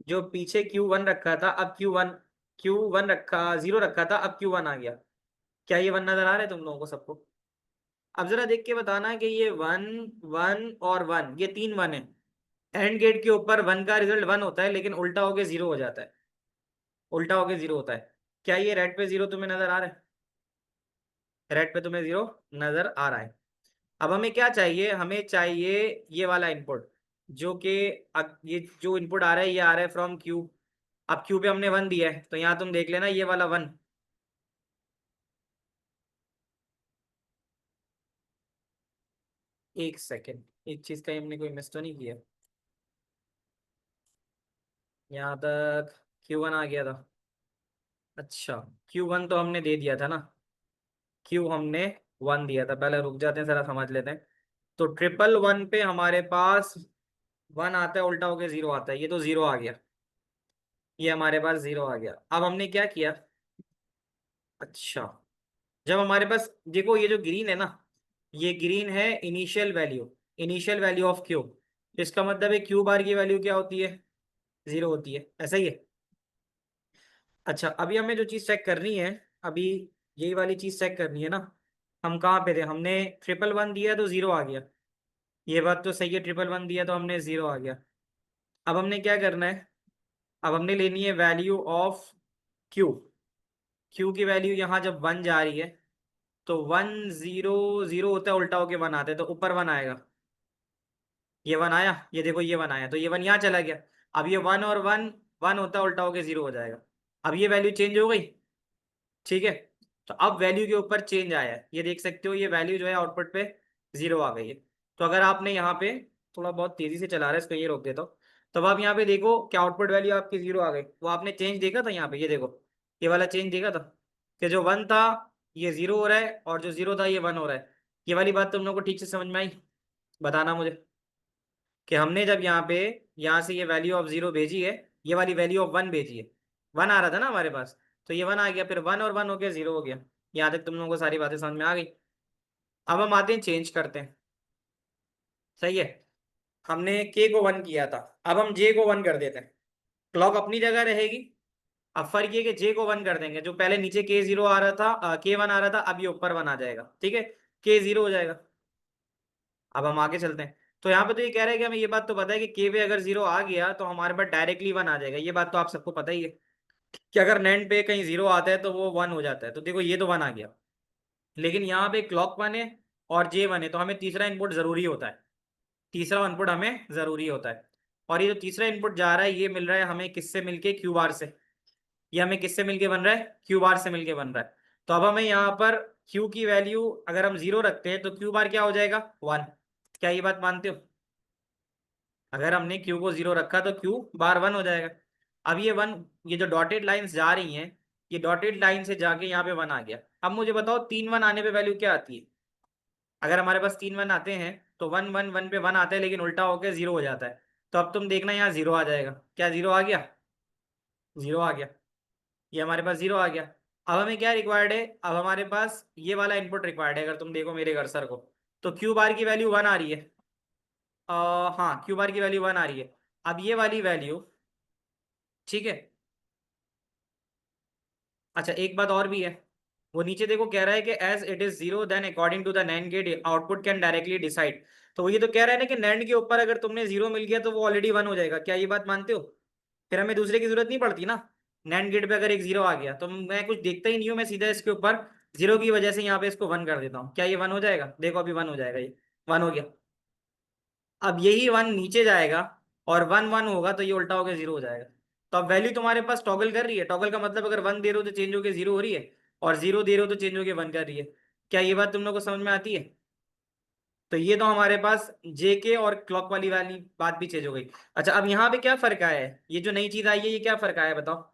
जो पीछे Q1 रखा था, अब Q1 रखा, 0 रखा था, अब Q1 आ गया। क्या ये 1 नजर आ रहा है तुम लोगों को सबको? अब जरा देख के बताना कि ये 1 1 और 1, ये 3 1 है। एंड गेट के ऊपर 1 का रिजल्ट 1 होता है, लेकिन उल्टा होके 0 हो जाता है। उल्टा होके 0 होता है। क्या ये रेड पे 0 तुम्हें नजर आ रहा है? रेड पे तुम्हें 0 नजर आ रहा है। अब हमें क्या चाहिए? हमें चाहिए ये वाला इनपुट, जो कि ये जो इनपुट आ रहा है ये आ रहा है फ्रॉम क्यू। अब क्यू पे हमने 1 दिया है, तो यहाँ तुम देख लेना ये वाला 1। एक सेकेंड, एक चीज का हमने कोई मिस तो नहीं किया? यहाँ तक Q1 आ गया था। अच्छा, Q1 तो हमने दे दिया था ना, Q हमने 1 दिया था। पहले रुक जाते हैं, जरा समझ लेते हैं। तो 1 1 1 पे हमारे पास 1 आता है, उल्टा होके 0 आता है। ये तो 0 आ गया, ये हमारे पास 0 आ गया। अब हमने क्या किया? अच्छा, जब हमारे पास देखो ये जो ग्रीन है ना, ये ग्रीन है initial value, initial value of Q. इसका मतलब है क्यू बार की वैल्यू क्या होती है? 0 होती है, ऐसा ही है। अच्छा, अभी हमें जो चीज चेक करनी है, अभी यही वाली चीज चेक करनी है ना। हम कहाँ पे थे? हमने 1 1 1 दिया तो 0 आ गया। ये बात तो सही है, 1 1 1 दिया तो हमने 0 आ गया। अब हमने क्या करना है? अब हमने लेनी है वैल्यू ऑफ क्यू। क्यू की वैल्यू यहाँ जब 1 जा रही है, तो 1 0 0 होता है, उल्टा होके 1 आता है, तो ऊपर 1 आएगा। ये 1 आया, ये देखो ये 1 आया, तो ये 1 यहाँ चला गया। अब ये 1 और 1, 1 होता है, उल्टा होके 0 हो जाएगा। अब ये वैल्यू चेंज हो गई, ठीक है। तो अब वैल्यू के ऊपर चेंज आया है, ये देख सकते हो, ये वैल्यू जो है आउटपुट पे 0 आ गई है। तो अगर आपने यहाँ पे थोड़ा बहुत तेजी से चला रहा है, इसको ये रोक देता हूँ। तब आप यहाँ पे देखो क्या आउटपुट वैल्यू आपकी 0 आ गई। वो आपने चेंज देखा था यहाँ पे, ये देखो, ये वाला चेंज देखा था कि जो 1 था ये 0 हो रहा है, और जो 0 था ये 1 हो रहा है। ये वाली बात तुम लोग को ठीक से समझ में आई? बताना मुझे कि हमने जब यहाँ पे, यहाँ से ये वैल्यू ऑफ 0 भेजी है, ये वाली वैल्यू ऑफ 1 भेजी है। 1 आ रहा था ना हमारे पास, तो ये 1 आ गया, फिर 1 और 1 हो गया, 0 हो गया। यहाँ तक तुम लोगों को सारी बातें समझ में आ गई? अब हम आते हैं, चेंज करते हैं। सही है, हमने के को 1 किया था, अब हम जे को 1 कर देते हैं। क्लॉक अपनी जगह रहेगी। अब फर्क ये कि जे को 1 कर देंगे, जो पहले नीचे K0 आ रहा था, K1 आ रहा था, अब ये ऊपर 1 आ जाएगा, ठीक है। K0 हो जाएगा। अब हम आगे चलते हैं। तो यहाँ पे तो ये कह रहा है कि हमें ये बात तो पता है कि के पे अगर 0 आ गया तो हमारे पास डायरेक्टली 1 आ जाएगा। ये बात तो आप सबको पता ही है कि अगर नैंड पे कहीं 0 आता है तो वो 1 हो जाता है। तो देखो ये तो 1 आ गया, लेकिन यहाँ पे क्लॉक 1 है और J 1 है, तो हमें तीसरा इनपुट जरूरी होता है। तीसरा इनपुट हमें जरूरी होता है। और ये जो तीसरा इनपुट जा रहा है, ये मिल रहा है हमें किससे मिलके? क्यू बार से। ये हमें किससे मिलके बन रहा है? क्यू बार से मिलके बन रहा है। तो अब हमें यहाँ पर क्यू की वैल्यू अगर हम 0 रखते हैं, तो क्यू बार क्या हो जाएगा? 1। क्या ये बात मानते हो? अगर हमने क्यू को 0 रखा तो क्यू बार 1 हो जाएगा। अब ये 1, ये जो डॉटेड लाइंस जा रही हैं, ये डॉटेड लाइन से जाके यहाँ पे 1 आ गया। अब मुझे बताओ 3 1 आने पे वैल्यू क्या आती है? अगर हमारे पास 3 1 आते हैं तो 1 1 1 पे 1 आता है, लेकिन उल्टा होकर 0 हो जाता है। तो अब तुम देखना यहाँ 0 आ जाएगा। क्या 0 आ गया? 0 आ गया, ये हमारे पास 0 आ गया। अब हमें क्या रिक्वायर्ड है? अब हमारे पास ये वाला इनपुट रिक्वायर्ड है। अगर तुम देखो मेरे कर्सर को, तो क्यू बार की वैल्यू 1 आ रही है। हाँ, क्यू बार की वैल्यू 1 आ रही है। अब ये वाली वैल्यू, ठीक है। अच्छा, एक बात और भी है। वो नीचे देखो कह रहा है कि as it is 0 then according to the NAND gate output can directly decide. तो वो ये तो कह रहा है ना कि नैंड के ऊपर अगर तुमने 0 मिल गया तो वो ऑलरेडी 1 हो जाएगा। क्या ये बात मानते हो? फिर हमें दूसरे की जरूरत नहीं पड़ती ना। नैंड गेट पे अगर एक 0 आ गया तो मैं कुछ देखता ही नहीं हूँ, मैं सीधा इसके ऊपर 0 की वजह से यहाँ पे इसको 1 कर देता हूँ। क्या ये 1 हो जाएगा? देखो अभी 1 हो जाएगा, ये 1 हो गया। अब यही 1 नीचे जाएगा और 1 1 होगा, तो ये उल्टा होकर 0 हो जाएगा। तो अब वैल्यू तुम्हारे पास टॉगल कर रही है। टॉगल का मतलब अगर 1 दे रहे हो तो चेंज होकर 0 हो रही है, और 0 दे रहे हो तो चेंज होकर 1 कर रही है। क्या ये बात तुम लोग को समझ में आती है? तो ये तो हमारे पास जेके और क्लॉक वाली वाली बात भी चेंज हो गई। अच्छा, अब यहाँ पे क्या फर्क आया है? ये जो नई चीज आई है, ये क्या फर्क आया है बताओ?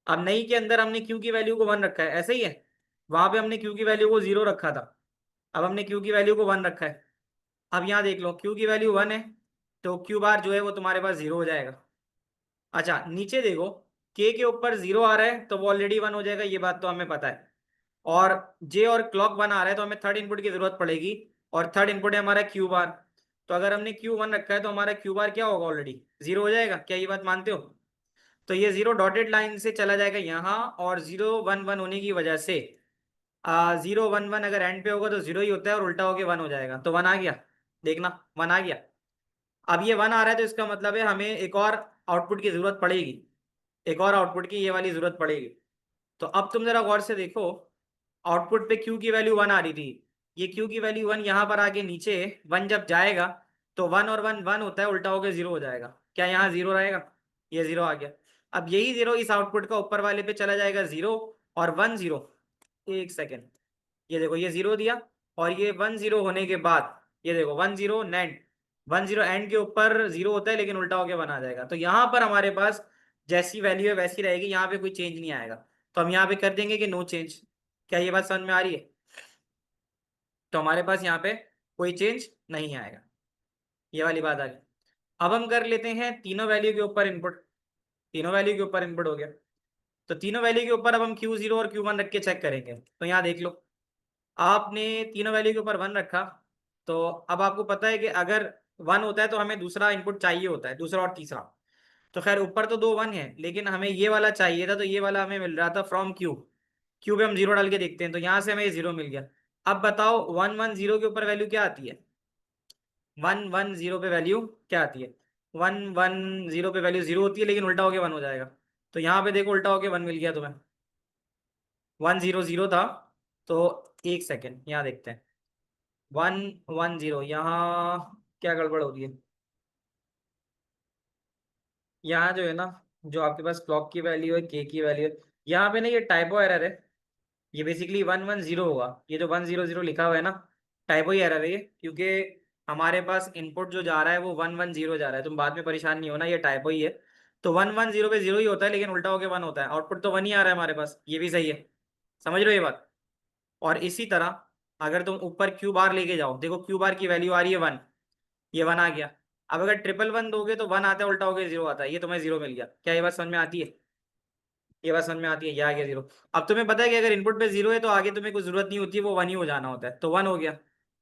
अब नई के अंदर हमने क्यू की वैल्यू को 1 रखा है, ऐसे ही है। वहां पे हमने क्यू की वैल्यू को 0 रखा था। अब हमने क्यू की वैल्यू को 1 रखा है। अब यहाँ देख लो क्यू की वैल्यू 1 है, तो क्यू बार जो है वो तुम्हारे पास 0 हो जाएगा। अच्छा नीचे देखो, के ऊपर 0 आ रहा है तो वो ऑलरेडी 1 हो जाएगा, ये बात तो हमें पता है। और जे और क्लॉक 1 आ रहा है तो हमें थर्ड इनपुट की जरूरत पड़ेगी, और थर्ड इनपुट है हमारा क्यू बार। तो अगर हमने क्यू 1 रखा है तो हमारा क्यू बार क्या होगा, ऑलरेडी 0 हो जाएगा। क्या ये बात मानते हो? तो ये 0 डॉटेड लाइन से चला जाएगा यहाँ, और 0 1 1 होने की वजह से 0 1 1 अगर एंड पे होगा तो 0 ही होता है, और उल्टा होके 1 हो जाएगा। तो 1 आ गया, देखना 1 आ गया। अब ये 1 आ रहा है तो इसका मतलब है हमें एक और आउटपुट की जरूरत पड़ेगी, एक और आउटपुट की ये वाली जरूरत पड़ेगी। तो अब तुम जरा गौर से देखो, आउटपुट पे क्यू की वैल्यू 1 आ रही थी, ये क्यू की वैल्यू 1 यहाँ पर आके नीचे 1 जब जाएगा तो 1 और 1 1 होता है, उल्टा होकर 0 हो जाएगा। क्या यहाँ 0 रहेगा? ये 0 आ गया। अब यही 0 इस आउटपुट का ऊपर वाले पे चला जाएगा 0 और 1 0। एक सेकेंड, ये देखो ये 0 दिया, और ये 1 0 होने के बाद ये देखो 1 0 नैंड, 1 0 एंड के ऊपर 0 होता है लेकिन उल्टा होके 1 आ जाएगा। तो यहाँ पर हमारे पास जैसी वैल्यू है वैसी रहेगी, यहाँ पे कोई चेंज नहीं आएगा। तो हम यहाँ पे कर देंगे कि नो चेंज। क्या ये बात समझ में आ रही है? तो हमारे पास यहाँ पे कोई चेंज नहीं आएगा, ये वाली बात आ गई। अब हम कर लेते हैं तीनों वैल्यू के ऊपर इनपुट, तीनों वैल्यू के ऊपर इनपुट हो गया। तो तीनों वैल्यू के ऊपर अब हम Q0 और Q1 रख के चेक करेंगे। तो यहाँ देख लो, आपने तीनों वैल्यू के ऊपर 1 रखा, तो अब आपको पता है कि अगर 1 होता है तो हमें दूसरा इनपुट चाहिए होता है, दूसरा और तीसरा। तो खैर ऊपर तो दो 1 है, लेकिन हमें ये वाला चाहिए था, तो ये वाला हमें मिल रहा था फ्रॉम क्यू। क्यू पे हम 0 डाल के देखते हैं, तो यहाँ से हमें ये 0 मिल गया। अब बताओ 1 1 0 के ऊपर वैल्यू क्या आती है? 1 1 0 पे वैल्यू क्या आती है? 1 1 0 पे वैल्यू 0 होती है, लेकिन उल्टा होके 1 हो जाएगा। तो यहाँ पे देखो उल्टा होके 1 मिल गया तुम्हें, 1 0 0 था। तो एक सेकेंड यहाँ देखते हैं, 1 1 0 यहाँ क्या गड़बड़ हो रही है? यहाँ जो है ना, जो आपके पास क्लॉक की वैल्यू है, के की वैल्यू है, यहाँ पे ना ये टाइपो एरर है। ये बेसिकली 1 1 0 होगा, ये जो 1 0 0 लिखा हुआ है ना, टाइपो ही एरर है ये, क्योंकि हमारे पास इनपुट जो जा रहा है वो 1 1 0 जा रहा है। तुम बाद में परेशान नहीं होना, ये टाइपो ही है। तो 1 1 0 पे 0 ही होता है, लेकिन उल्टा होके 1 होता है। आउटपुट तो 1 ही आ रहा है हमारे पास, ये भी सही है। समझ रहे हो ये बात? और इसी तरह अगर तुम ऊपर क्यू बार लेके जाओ, देखो क्यू बार की वैल्यू आ रही है 1, ये 1 आ गया। अब अगर 1 1 1 दोगे तो 1 आता है, उल्टा होकर 0 आता है, ये तुम्हें 0 मिल गया। क्या ये बात समझ में आती है? ये बात समझ में आती है, ये आ गया 0। अब तुम्हें पता है कि अगर इनपुट पे 0 है तो आगे तुम्हें कुछ जरूरत नहीं होती है, वो 1 ही हो जाना होता है। तो 1 हो गया,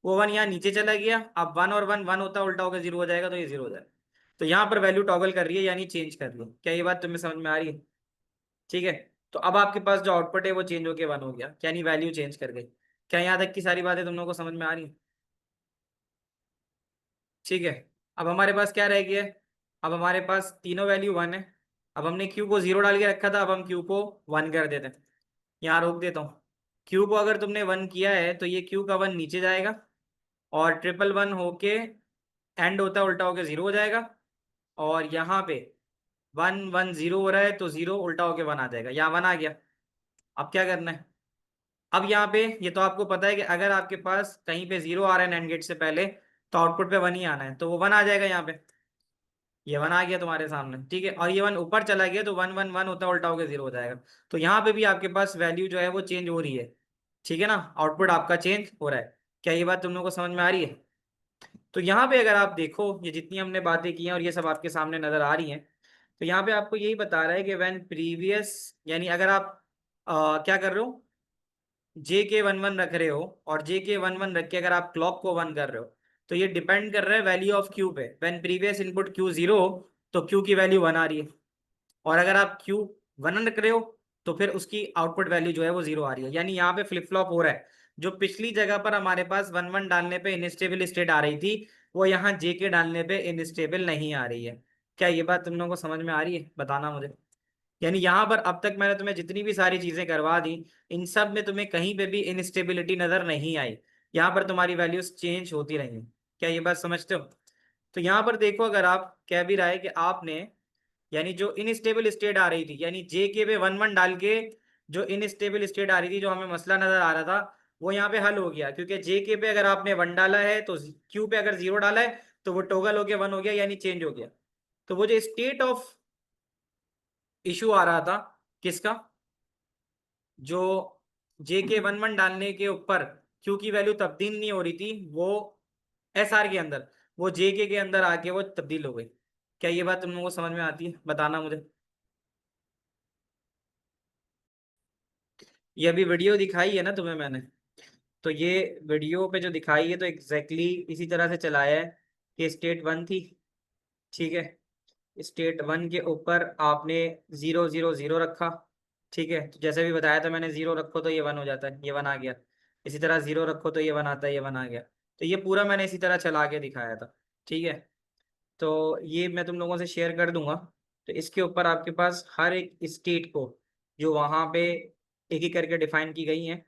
वो 1 यहाँ नीचे चला गया। अब 1 और 1 1 होता है, उल्टा होकर 0 हो जाएगा, तो ये 0 हो जाएगा। तो यहाँ पर वैल्यू टॉगल कर रही है, यानी चेंज कर रही है। क्या ये बात तुम्हें समझ में आ रही है? ठीक है। तो अब आपके पास जो आउटपुट है वो चेंज होकर 1 हो गया, यानी वैल्यू चेंज कर गई। क्या यहाँ तक की सारी बातें तुम लोगों को समझ में आ रही है? ठीक है। अब हमारे पास क्या रह गया है? अब हमारे पास तीनों वैल्यू 1 है। अब हमने क्यू को 0 डाल के रखा था, अब हम क्यू को 1 कर देते हैं। यहाँ रोक देता हूँ। क्यू को अगर तुमने 1 किया है तो ये क्यू का 1 नीचे जाएगा, और 1 1 1 होके एंड होता है, उल्टा होके 0 हो जाएगा। और यहाँ पे 1 1 0 हो रहा है, तो 0 उल्टा होके 1 आ जाएगा। यहाँ 1 आ गया। अब क्या करना है? अब यहाँ पे ये तो आपको पता है कि अगर आपके पास कहीं पे 0 आ रहा है नैंड गेट से पहले, तो आउटपुट पे 1 ही आना है, तो वो 1 आ जाएगा यहाँ पे। ये 1 आ गया तुम्हारे सामने, ठीक है। और ये 1 ऊपर चला गया तो 1 1 1 होता है, उल्टा होकर 0 हो जाएगा। तो यहाँ पे भी आपके पास वैल्यू जो है वो चेंज हो रही है, ठीक है ना, आउटपुट आपका चेंज हो रहा है। क्या ये बात तुम लोगों को समझ में आ रही है? तो यहाँ पे अगर आप देखो, ये जितनी हमने बातें की हैं और ये सब आपके सामने नजर आ रही हैं, तो यहाँ पे आपको यही बता रहा है कि व्हेन प्रीवियस, यानी अगर आप क्या कर रहे हो, जे के 1 1 रख रहे हो, और जे के 1 1 रख के अगर आप क्लॉक को 1 कर रहे हो, तो ये डिपेंड कर रहा है वैल्यू ऑफ क्यू पे। व्हेन प्रीवियस इनपुट क्यू 0 तो क्यू की वैल्यू 1 आ रही है, और अगर आप क्यू 1 रख रहे हो तो फिर उसकी आउटपुट वैल्यू जो है वो 0 आ रही है। यानी यहाँ पे फ्लिप फ्लॉप हो रहा है। जो पिछली जगह पर हमारे पास 1 1 डालने पे इनस्टेबल स्टेट आ रही थी, वो यहाँ जे के डालने पे इनस्टेबल नहीं आ रही है। क्या ये बात तुम लोगों को समझ में आ रही है? बताना मुझे। यानी यहाँ पर अब तक मैंने तुम्हें जितनी भी सारी चीजें करवा दी, इन सब में तुम्हें कहीं पे भी इनस्टेबिलिटी नजर नहीं आई। यहाँ पर तुम्हारी वैल्यूज चेंज होती रही। क्या ये बात समझते हो? तो यहाँ पर देखो, अगर आप कह भी रहा है कि आपने, यानी जो इनस्टेबल स्टेट आ रही थी, यानी जे के पे 1 1 डाल के जो इनस्टेबल स्टेट आ रही थी, जो हमें मसला नजर आ रहा था, वो यहाँ पे हल हो गया। क्योंकि जे के पे अगर आपने 1 डाला है तो क्यू पे अगर 0 डाला है तो वो टोगल हो गया 1 हो गया, यानी चेंज हो गया। तो वो जो स्टेट ऑफ इशू आ रहा था, किसका, जो जे के 1 1 डालने के ऊपर क्यू की वैल्यू तब्दील नहीं हो रही थी, वो एस आर के अंदर, वो जे के अंदर आके वो तब्दील हो गई। क्या ये बात तुम लोगों को समझ में आती है? बताना मुझे। ये अभी वीडियो दिखाई है ना तुम्हें मैंने, तो ये वीडियो पे जो दिखाई है तो एग्जैक्टली इसी तरह से चलाया है कि स्टेट वन थी, ठीक है, स्टेट वन के ऊपर आपने 0 0 0 रखा, ठीक है, तो जैसे भी बताया था मैंने, 0 रखो तो ये 1 हो जाता है, ये 1 आ गया। इसी तरह 0 रखो तो ये 1 आता है, ये 1 आ गया। तो ये पूरा मैंने इसी तरह चला के दिखाया था, ठीक है। तो ये मैं तुम लोगों से शेयर कर दूंगा। तो इसके ऊपर आपके पास हर एक स्टेट को जो वहाँ पे एक एक करके डिफाइन की गई हैं,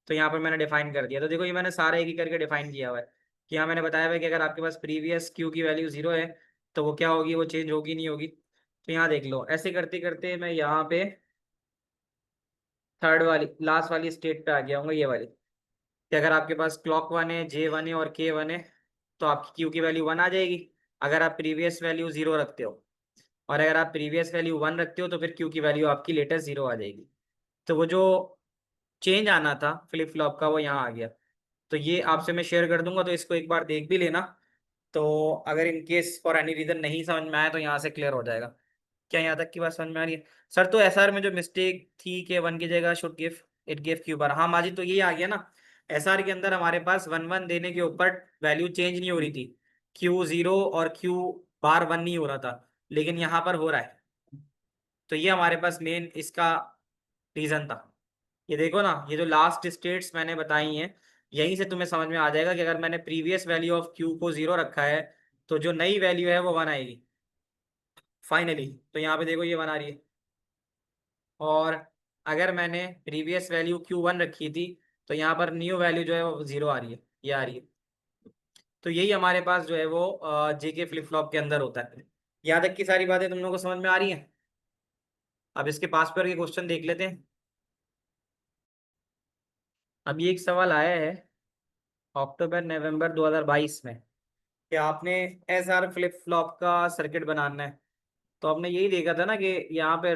तो यहाँ पर मैंने डिफाइन कर दिया। तो देखो ये मैंने सारे एक एक करके डिफाइन किया हुआ है कि यहाँ मैंने बताया हुआ है कि अगर आपके पास प्रीवियस क्यू की वैल्यू 0 है तो वो क्या होगी, वो चेंज होगी नहीं होगी। तो यहाँ देख लो, ऐसे करते करते मैं यहाँ पे थर्ड वाली लास्ट वाली स्टेट पे आ गया हूँ, ये वाली, कि अगर आपके पास क्लॉक वन है, जे वन है और के वन है तो आपकी क्यू की वैल्यू 1 आ जाएगी, अगर आप प्रीवियस वैल्यू 0 रखते हो। और अगर आप प्रीवियस वैल्यू 1 रखते हो तो फिर क्यू की वैल्यू आपकी लेटेस्ट 0 आ जाएगी। तो वो जो चेंज आना था फ्लिप फ्लॉप का वो यहाँ आ गया। तो ये आपसे मैं शेयर कर दूंगा, तो इसको एक बार देख भी लेना। तो अगर in case for any reason नहीं समझ में आया तो यहाँ से क्लियर हो जाएगा। क्या यहाँ तक की बात समझ में आ रही है? सर तो एसआर में जो मिस्टेक थी कि 1 की जगह should give it give Q bar, हाँ माजी, तो ये आ गया ना। एसआर के अंदर हमारे पास 1 1 देने के ऊपर वैल्यू चेंज नहीं हो रही थी, क्यू 0 और क्यू बार 1 नहीं हो रहा था, लेकिन यहाँ पर हो रहा है। तो ये हमारे पास मेन इसका रीजन था। ये देखो ना, ये जो लास्ट स्टेट्स मैंने बताई हैं, यहीं से तुम्हें समझ में आ जाएगा कि अगर मैंने प्रीवियस वैल्यू ऑफ क्यू को 0 रखा है तो जो नई वैल्यू है वो 1 आएगी फाइनली। तो यहाँ पे देखो ये 1 आ रही है। और अगर मैंने प्रीवियस वैल्यू Q1 रखी थी तो यहाँ पर न्यू वैल्यू जो है वो 0 आ रही है, ये आ रही है। तो यही हमारे पास जो है वो जेके फ्लिप फ्लॉप के अंदर होता है। यहाँ तक की सारी बातें तुम लोगों को समझ में आ रही हैं? अब इसके पास पर के क्वेश्चन देख लेते हैं। अब ये एक सवाल आया है अक्टूबर नवंबर 2022 में कि आपने एस आर फ्लिप फ्लॉप का सर्किट बनाना है। तो आपने यही देखा था ना कि यहाँ पे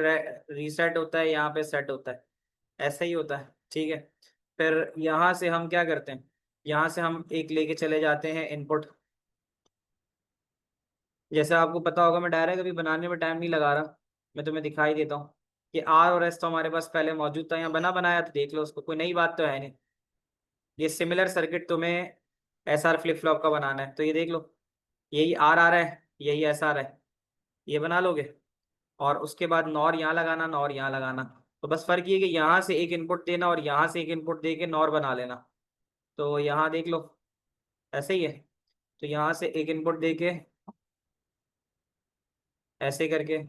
रीसेट होता है, यहाँ पे सेट होता है, ऐसा ही होता है, ठीक है। फिर यहाँ से हम क्या करते हैं, यहाँ से हम एक लेके चले जाते हैं इनपुट। जैसे आपको पता होगा, मैं डायरेक्ट अभी बनाने में टाइम नहीं लगा रहा, मैं तुम्हें दिखाई देता हूँ कि आर और एस तो हमारे पास पहले मौजूद था, यहाँ बना बनाया, तो देख लो उसको, कोई नई बात तो है नहीं। ये सिमिलर सर्किट तुम्हें एस आर फ्लिप फ्लॉप का बनाना है, तो ये देख लो, यही आर आ रहा है, यही एस आर है, ये बना लोगे। और उसके बाद नॉर यहाँ लगाना, नॉर यहाँ लगाना। तो बस फर्क ये है कि यहाँ से एक इनपुट देना और यहाँ से एक इनपुट दे के नॉर बना लेना। तो यहाँ देख लो, ऐसे ही है। तो यहाँ से एक इनपुट दे के ऐसे करके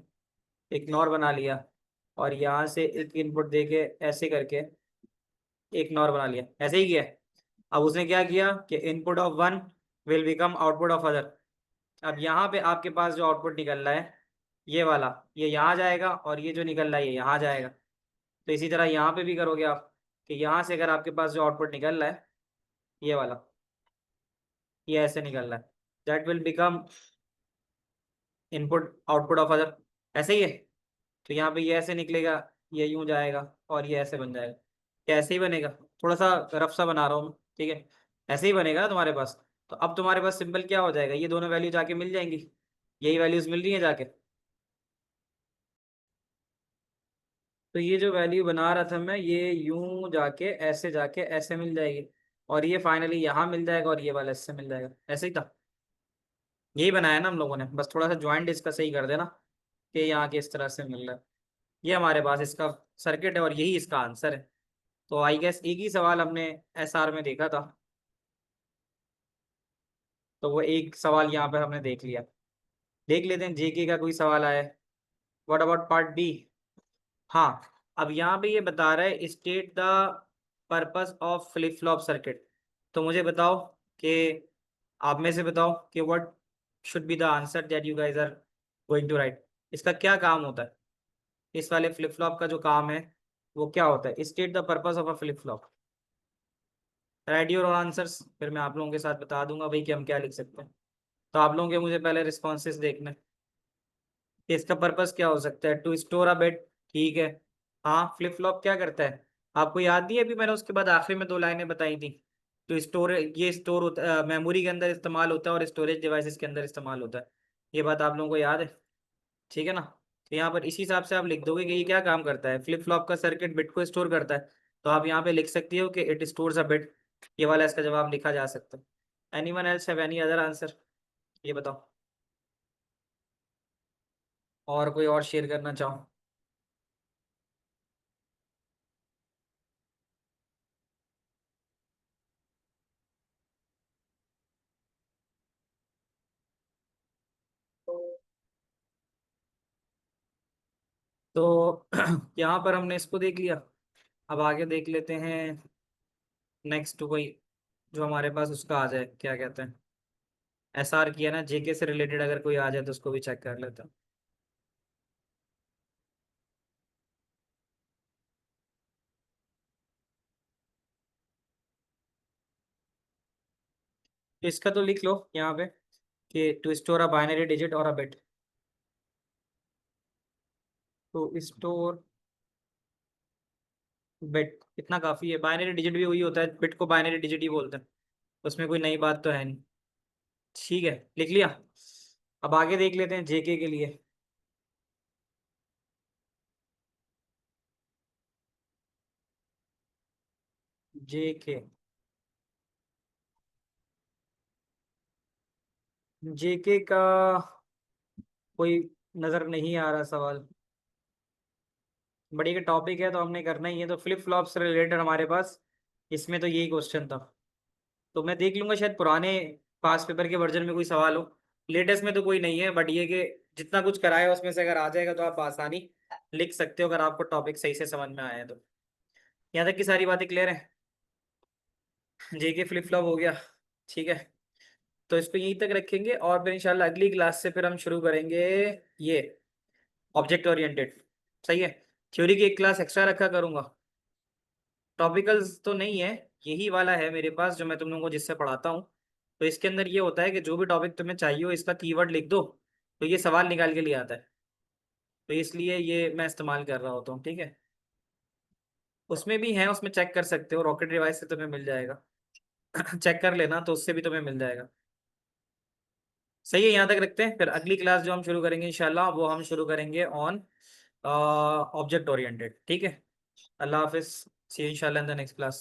एक नॉर बना लिया, और यहाँ से एक इनपुट दे के ऐसे करके एक नॉर बना लिया, ऐसे ही किया है। अब उसने क्या किया कि input of one will become output of other. अब यहाँ पे आपके पास जो आउटपुट निकल रहा है ये वाला, ये यहाँ जाएगा, और ये जो निकल रहा है ये यहाँ जाएगा। तो इसी तरह यहाँ पे भी करोगे आप, कि यहाँ से अगर आपके पास जो आउटपुट निकल रहा है ये वाला, ये ऐसे निकल रहा है, that will become input output of other, ऐसे ही है। तो यहाँ पे ये ऐसे निकलेगा, ये यूं जाएगा, और ये ऐसे बन जाएगा। क्या ऐसे ही बनेगा? थोड़ा सा रफ सा बना रहा हूँ मैं, ठीक है। ऐसे ही बनेगा ना तुम्हारे पास। तो अब तुम्हारे पास सिंपल क्या हो जाएगा, ये दोनों वैल्यू जाके मिल जाएंगी, यही वैल्यूज मिल रही है जाके। तो ये जो वैल्यू बना रहा था मैं, ये यूं जाके ऐसे मिल जाएगी, और ये फाइनली यहाँ मिल जाएगा, और ये वाला इससे मिल जाएगा, ऐसे ही था। यही बनाया ना हम लोगों ने, बस थोड़ा सा ज्वाइंट इसका सही कर देना कि यहाँ के इस तरह से मिल रहा है। ये हमारे पास इसका सर्किट है और यही इसका आंसर है। तो आई गेस एक ही सवाल हमने एस आर में देखा था, तो वो एक सवाल यहाँ पर हमने देख लिया। देख लेते हैं जेके का कोई सवाल आया है। What about part B? हाँ, अब यहाँ पे ये बता रहा है state the purpose of flip flop circuit. तो मुझे बताओ कि आप में से बताओ कि what should be the answer that you guys are going to write. इसका क्या काम होता है? इस वाले फ्लिप फ्लॉप का जो काम है वो क्या होता है? State the purpose of a flip flop. Right your answers, फिर मैं आप लोगों के साथ बता दूंगा भाई कि हम क्या लिख सकते हैं। तो आप लोगों के मुझे पहले रिस्पॉन्सेज देखने हैं कि इसका पर्पस क्या हो सकता है। टू स्टोर अ बेट, ठीक है। हाँ, फ्लिप फ्लॉप क्या करता है? आपको याद नहीं है, अभी मैंने उसके बाद आखिरी में 2 लाइनें बताई थी तो स्टोर ये स्टोर होता है मेमोरी के अंदर इस्तेमाल होता है और स्टोरेज डिवाइसेस के अंदर इस्तेमाल होता है। ये बात आप लोगों को याद है, ठीक है ना। तो यहाँ पर इसी हिसाब से आप लिख दोगे कि ये क्या काम करता है, फ्लिप फ्लॉप का सर्किट बिट को स्टोर करता है। तो आप यहाँ पे लिख सकती हो कि इट स्टोर्स अ बिट। ये वाला इसका जवाब लिखा जा सकता है। Anyone else have any other answer, ये बताओ। और कोई और शेयर करना चाहो? तो यहाँ पर हमने इसको देख लिया। अब आगे देख लेते हैं नेक्स्ट कोई जो हमारे पास उसका आ जाए, क्या कहते हैं, एसआर किया ना, जेके से रिलेटेड अगर कोई आ जाए तो उसको भी चेक कर लेते हैं। तो इसका तो लिख लो यहाँ पे कि to store a binary digit और a bit. To store bit इतना काफी है, बाइनरी डिजिट भी वही होता है, बिट को बाइनरी डिजिट ही बोलते हैं, उसमें कोई नई बात तो है नहीं। ठीक है, लिख लिया। अब आगे देख लेते हैं जेके के लिए। जेके, जेके का कोई नजर नहीं आ रहा सवाल। बड़ी का टॉपिक है तो हमने करना ही है, तो फ्लिप फ्लॉप से रिलेटेड हमारे पास इसमें तो यही क्वेश्चन था। तो मैं देख लूंगा शायद पुराने पास पेपर के वर्जन में कोई सवाल हो। लेटेस्ट में तो कोई नहीं है, बट ये कि जितना कुछ कराया है उसमें से अगर आ जाएगा तो आप आसानी लिख सकते हो, अगर आपको टॉपिक सही से समझ में आया है तो। यहाँ तक की सारी बातें क्लियर है। जेके फ्लिप फ्लॉप हो गया, ठीक है। तो इसको यहीं तक रखेंगे और फिर इंशाल्लाह अगली क्लास से फिर हम शुरू करेंगे ये ऑब्जेक्ट ओरिएंटेड। सही है। थ्योरी की एक क्लास एक्स्ट्रा रखा करूंगा। टॉपिकल्स तो नहीं है, यही वाला है मेरे पास जो मैं तुम लोगों को जिससे पढ़ाता हूँ। तो इसके अंदर ये होता है कि जो भी टॉपिक तुम्हें चाहिए हो इसका कीवर्ड लिख दो, तो ये सवाल निकाल के लिए आता है। तो इसलिए ये मैं इस्तेमाल कर रहा होता हूँ, ठीक है। उसमें भी है, उसमें चेक कर सकते हो, रॉकेट डिवाइस से तुम्हें मिल जाएगा। चेक कर लेना, तो उससे भी तुम्हें मिल जाएगा। सही है, यहाँ तक रखते हैं। फिर अगली क्लास जो हम शुरू करेंगे इंशाल्लाह, वो हम शुरू करेंगे ऑन ऑब्जेक्ट ओरिएंटेड, ठीक है। अल्लाह हाफिज, सी यू इंशाल्लाह इन द नेक्स्ट क्लास।